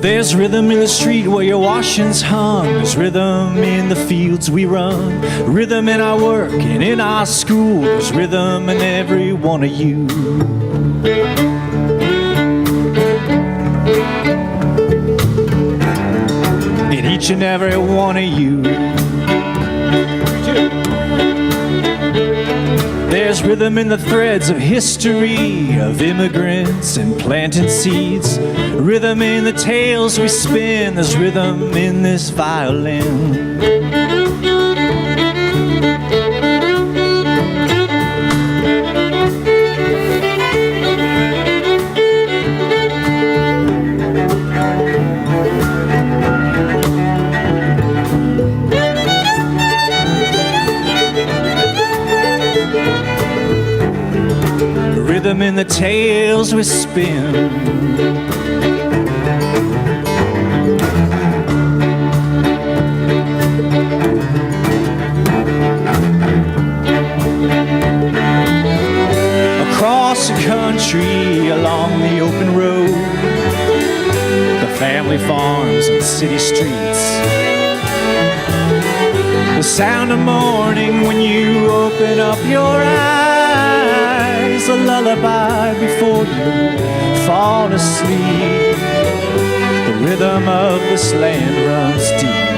There's rhythm in the street where your washing's hung. There's rhythm in the fields we run. Rhythm in our work and in our school. There's rhythm in every one of you. In each and every one of you. There's rhythm in the threads of history, of immigrants and planting seeds. Rhythm in the tales we spin. There's rhythm in this violin. Rhythm in the tales we spin. Across the country, along the open road, the family farms and city streets, the sound of morning when you open up your eyes, a lullaby before you fall asleep. The rhythm of this land runs deep.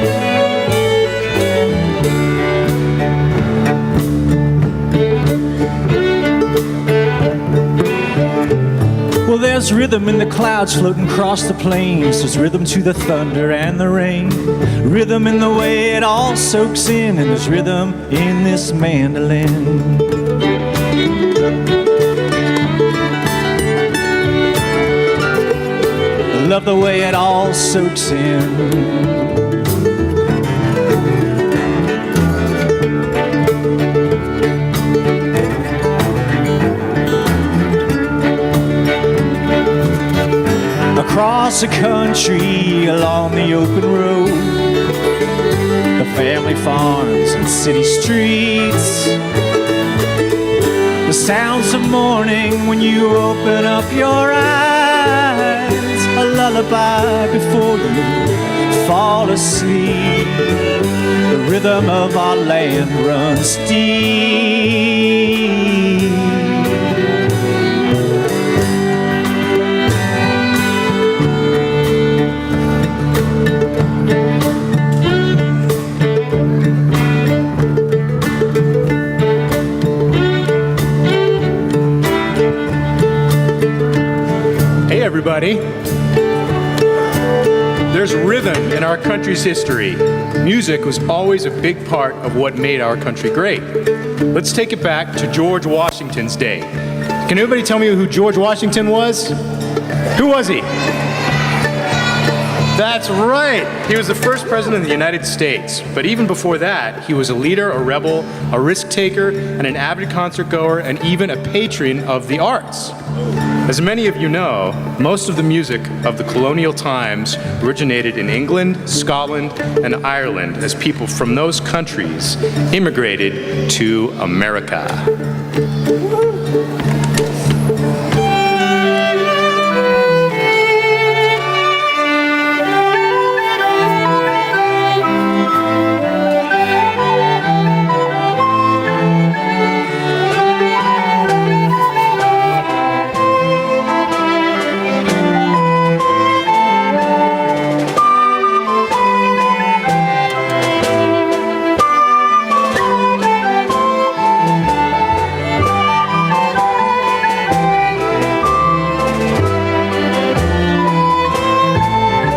Well, there's rhythm in the clouds floating across the plains. There's rhythm to the thunder and the rain. Rhythm in the way it all soaks in. And there's rhythm in this mandolin. I love the way it all soaks in. Across the country, along the open road, the family farms and city streets, the sounds of morning when you open up your eyes, a lullaby before you fall asleep. The rhythm of our land runs deep. Everybody. There's rhythm in our country's history. Music was always a big part of what made our country great. Let's take it back to George Washington's day. Can anybody tell me who George Washington was? Who was he? That's right. He was the first president of the United States. But even before that, he was a leader, a rebel, a risk taker, and an avid concert goer, and even a patron of the arts. As many of you know, most of the music of the colonial times originated in England, Scotland, and Ireland as people from those countries immigrated to America.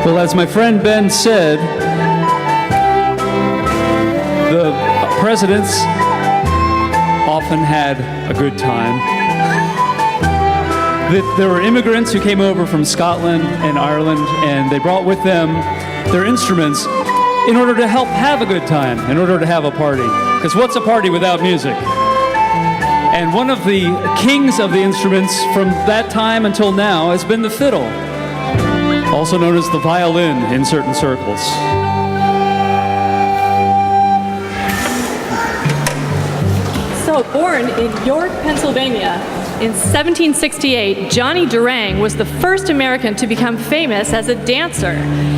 Well, as my friend Ben said, the presidents often had a good time. There were immigrants who came over from Scotland and Ireland, and they brought with them their instruments in order to help have a good time, in order to have a party. Because what's a party without music? And one of the kings of the instruments from that time until now has been the fiddle, also known as the violin in certain circles. So, born in York, Pennsylvania in 1768, Johnny Durang was the first American to become famous as a dancer.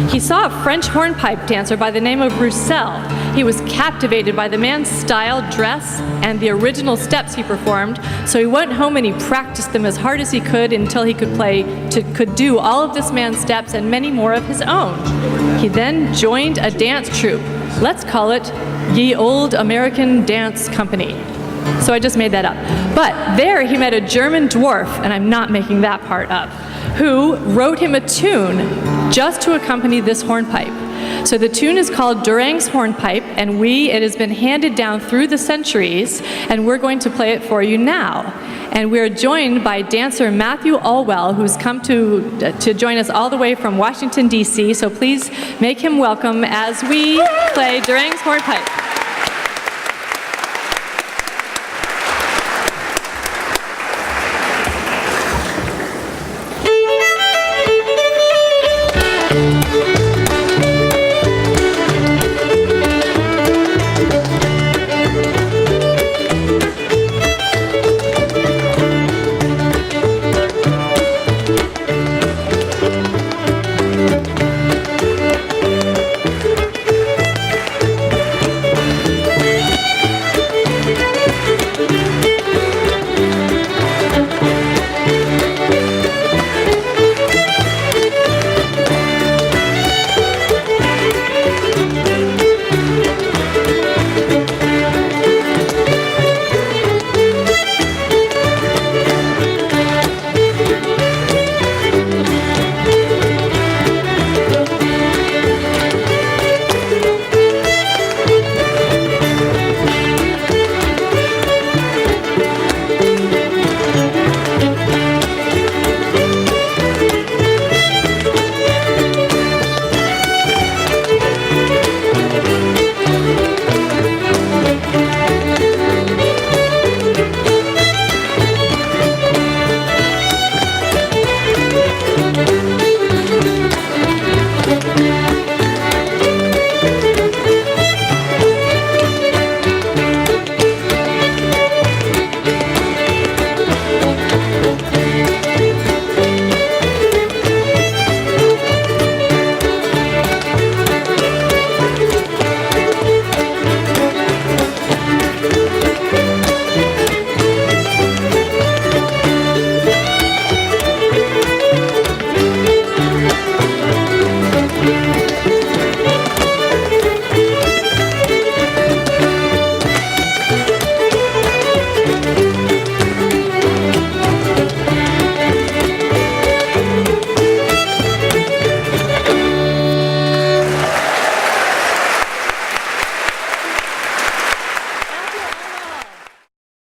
He saw a French hornpipe dancer by the name of Roussel. He was captivated by the man's style, dress, and the original steps he performed, so he went home and he practiced them as hard as he could until he could do all of this man's steps and many more of his own. He then joined a dance troupe. Let's call it Ye Old American Dance Company. So I just made that up. But there he met a German dwarf, and I'm not making that part up, who wrote him a tune just to accompany this hornpipe. So the tune is called Durang's Hornpipe, and it has been handed down through the centuries, and we're going to play it for you now. And we're joined by dancer Matthew Alwell, who's come to join us all the way from Washington, D.C., so please make him welcome as we play Durang's Hornpipe.